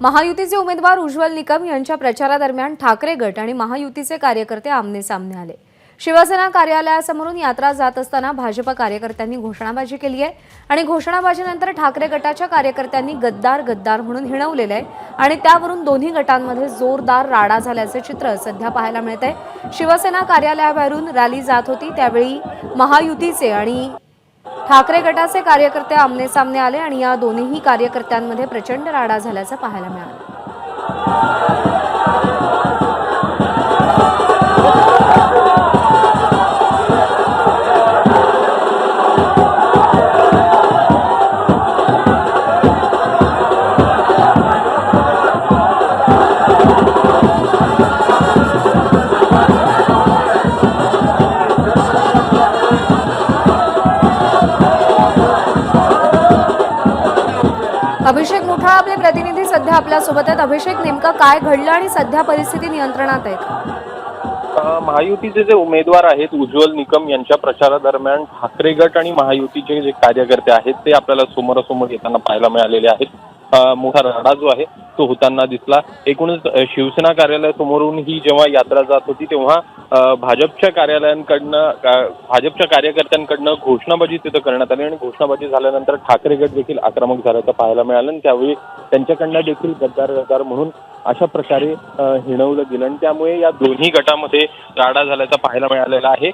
महायुतीचे उमेदवार उज्ज्वल निकम यांच्या प्रचारादरम्यान ठाकरे गट आणि महायुतीचे कार्यकर्ते आमने-सामने आले। शिवसेना कार्यालयासमोरून यात्रा जात असताना भाजप कार्यकर्त्यांनी घोषणाबाजी केली आहे आणि घोषणाबाजीनंतर ठाकरे गटाच्या कार्यकर्त्यांनी गद्दार गद्दार म्हणून हिणवलेले आहे आणि त्यावरून दोन्ही गटांमध्ये जोरदार राडा झाल्याचे चित्र सध्या पाहायला मिळते। शिवसेना कार्यालयावरून रॅली जात होती त्यावेळी महायुतीचे आणि ठाकरे गटाचे कार्यकर्ते आमने-सामने आले आणि या दोन्ही कार्यकर्त्यांमध्ये प्रचंड राडा झाल्याचं पाहायला मिळालं। अभिषेक मुठाळ आपले प्रतिनिधी सध्या आपल्या सोबत आहेत। अभिषेक, नेमका काय घडलं आणि सध्या परिस्थिती नियंत्रणात आहे का? महायुतीचे जे उमेदवार आहेत उज्ज्वल निकम यांच्या प्रचारादरम्यान ठाकरे गट आणि महायुतीचे जे कार्यकर्ते आहेत ते आपल्याला समोरासमोर येताना पाहायला मिळालेले आहेत। मोठा राडा जो आहे तो होताना दिसला। एकूणच शिवसेना कार्यालयासमोरून ही जेव्हा यात्रा जात होती तेव्हा भाजपच्या कार्यकर्त्यांकडनं घोषणाबाजी तिथं करण्यात आली आणि घोषणाबाजी झाल्यानंतर ठाकरे गट देखील आक्रमक झाल्याचं पाहायला मिळालं आणि त्यावेळी त्यांच्याकडनं देखील गद्दार गद्दार म्हणून अशा प्रकारे हिणवलं गेलं आणि त्यामुळे या दोन्ही गटामध्ये राडा झाल्याचं पाहायला मिळालेला आहे।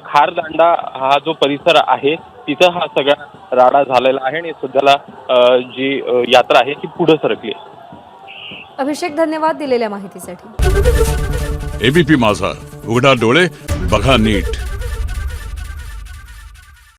खारदांडा हा जो परिसर आहे तिथं हा सगळा राडा झालेला आहे आणि सध्याला जी यात्रा आहे ती पुढे सरकली आहे। अभिषेक, धन्यवाद दिलेल्या माहितीसाठी। एबीपी माझा, उघडा डोळे बघा नीट।